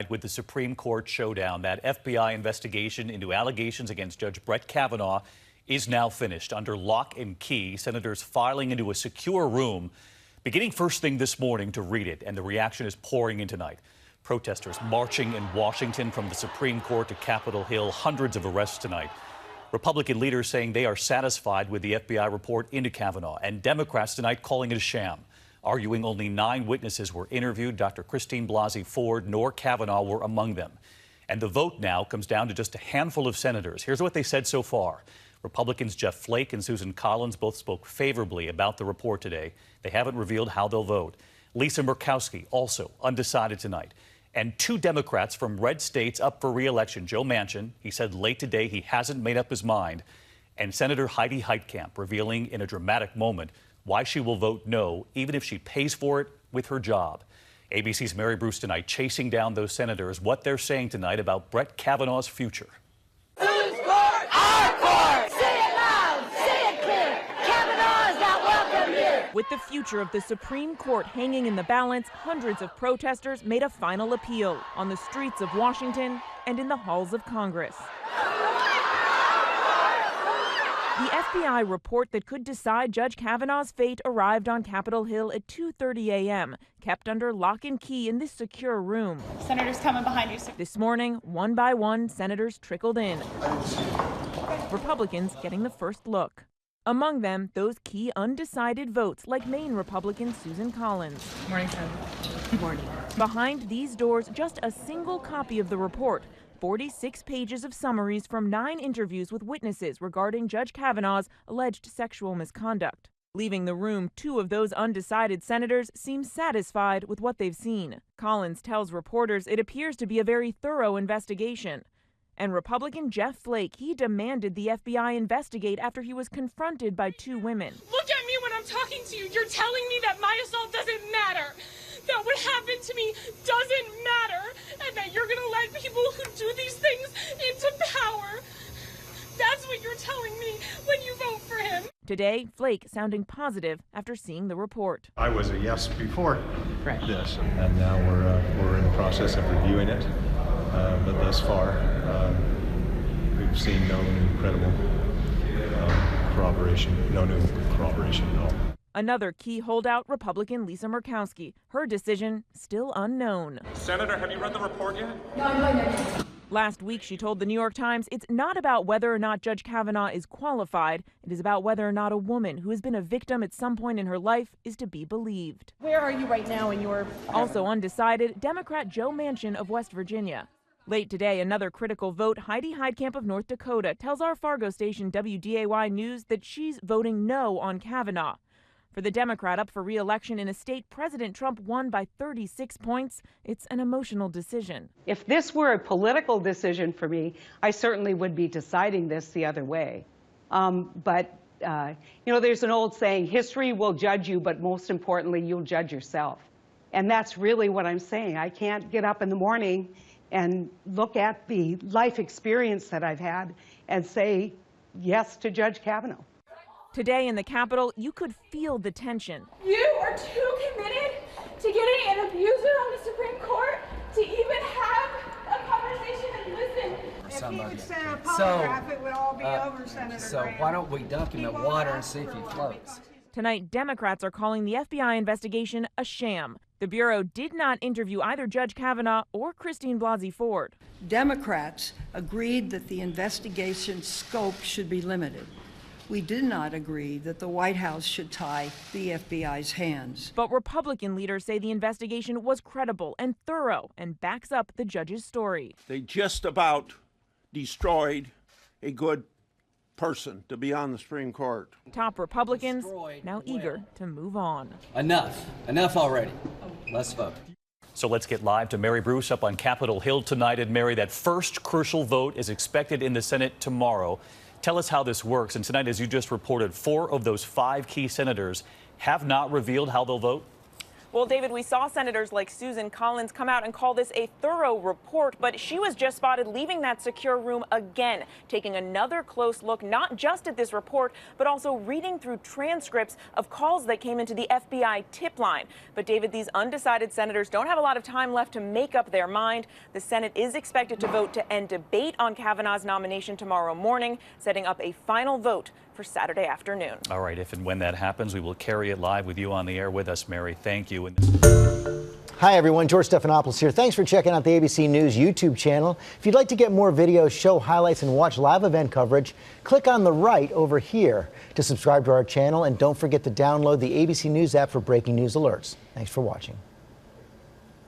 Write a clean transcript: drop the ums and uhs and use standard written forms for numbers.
tonight with the Supreme Court showdown. That FBI investigation into allegations against Judge Brett Kavanaugh is now finished. Under lock and key, senators filing into a secure room, beginning first thing this morning to read it, and the reaction is pouring in tonight. Protesters marching in Washington from the Supreme Court to Capitol Hill, hundreds of arrests tonight. Republican leaders saying they are satisfied with the FBI report into Kavanaugh, and Democrats tonight calling it a sham, arguing only 9 witnesses were interviewed. Dr. Christine Blasey Ford nor Kavanaugh were among them. And the vote now comes down to just a handful of senators. Here's what they said so far. Republicans Jeff Flake and Susan Collins both spoke favorably about the report today. They haven't revealed how they'll vote. Lisa Murkowski also undecided tonight. And 2 Democrats from red states up for re-election. Joe Manchin, he said late today he hasn't made up his mind. And Senator Heidi Heitkamp revealing in a dramatic moment why she will vote no, even if she pays for it with her job. ABC's Mary Bruce tonight chasing down those senators, what they're saying tonight about Brett Kavanaugh's future. Whose court? Our court! Say it loud! Say it clear! Kavanaugh is not welcome here! With the future of the Supreme Court hanging in the balance, hundreds of protesters made a final appeal on the streets of Washington and in the halls of Congress. The FBI report that could decide Judge Kavanaugh's fate arrived on Capitol Hill at 2:30 a.m., kept under lock and key in this secure room. Senators coming behind you. This morning, one by one, senators trickled in. Republicans getting the first look. Among them, those key undecided votes like Maine Republican Susan Collins. Morning, Senator. Good morning. Behind these doors, just a single copy of the report. 46 pages of summaries from 9 interviews with witnesses regarding Judge Kavanaugh's alleged sexual misconduct. Leaving the room, 2 of those undecided senators seem satisfied with what they've seen. Collins tells reporters it appears to be a very thorough investigation. And Republican Jeff Flake, he demanded the FBI investigate after he was confronted by 2 women. Look at me when I'm talking to you. You're telling me that my assault doesn't matter, that what happened to me doesn't matter, and that you're going to let people who do these things into power. That's what you're telling me when you vote for him. Today, Flake sounding positive after seeing the report. I was a yes before this, and now we're in the process of reviewing it. But thus far, we've seen no new credible corroboration, no new corroboration at all. Another key holdout, Republican Lisa Murkowski. Her decision still unknown. Senator, have you read the report yet? No. Last week, she told the New York Times it's not about whether or not Judge Kavanaugh is qualified. It is about whether or not a woman who has been a victim at some point in her life is to be believed. Where are you right now in your... Also undecided, Democrat Joe Manchin of West Virginia. Late today, another critical vote. Heidi Heitkamp of North Dakota tells our Fargo station WDAY News that she's voting no on Kavanaugh. For the Democrat up for re-election in a state President Trump won by 36 points, it's an emotional decision. If this were a political decision for me, I certainly would be deciding this the other way. But there's an old saying, history will judge you, but most importantly, you'll judge yourself. And that's really what I'm saying. I can't get up in the morning and look at the life experience that I've had and say yes to Judge Kavanaugh. Today in the Capitol, you could feel the tension. You are too committed to getting an abuser on the Supreme Court to even have a conversation and listen. If he would send a polygraph, it would all be over, Senator So Graham. why don't we dunk him in water and see if he floats? Tonight, Democrats are calling the FBI investigation a sham. The Bureau did not interview either Judge Kavanaugh or Christine Blasey Ford. Democrats agreed that the investigation scope should be limited. We did not agree that the White House should tie the FBI's hands. But Republican leaders say the investigation was credible and thorough and backs up the judge's story. They just about destroyed a good person to be on the Supreme Court. Top Republicans now eager to move on. Enough already. Let's vote. So let's get live to Mary Bruce up on Capitol Hill tonight. And Mary, that first crucial vote is expected in the Senate tomorrow. Tell us how this works. And tonight, as you just reported, 4 of those 5 key senators have not revealed how they'll vote. Well, David, we saw senators like Susan Collins come out and call this a thorough report, but she was just spotted leaving that secure room again, taking another close look, not just at this report, but also reading through transcripts of calls that came into the FBI tip line. But David, these undecided senators don't have a lot of time left to make up their mind. The Senate is expected to vote to end debate on Kavanaugh's nomination tomorrow morning, setting up a final vote for Saturday afternoon. All right, if and when that happens, we will carry it live with you on the air with us, Mary. Thank you. Hi, everyone. George Stephanopoulos here. Thanks for checking out the ABC News YouTube channel. If you'd like to get more videos, show highlights, and watch live event coverage, click on the right over here to subscribe to our channel. And don't forget to download the ABC News app for breaking news alerts. Thanks for watching.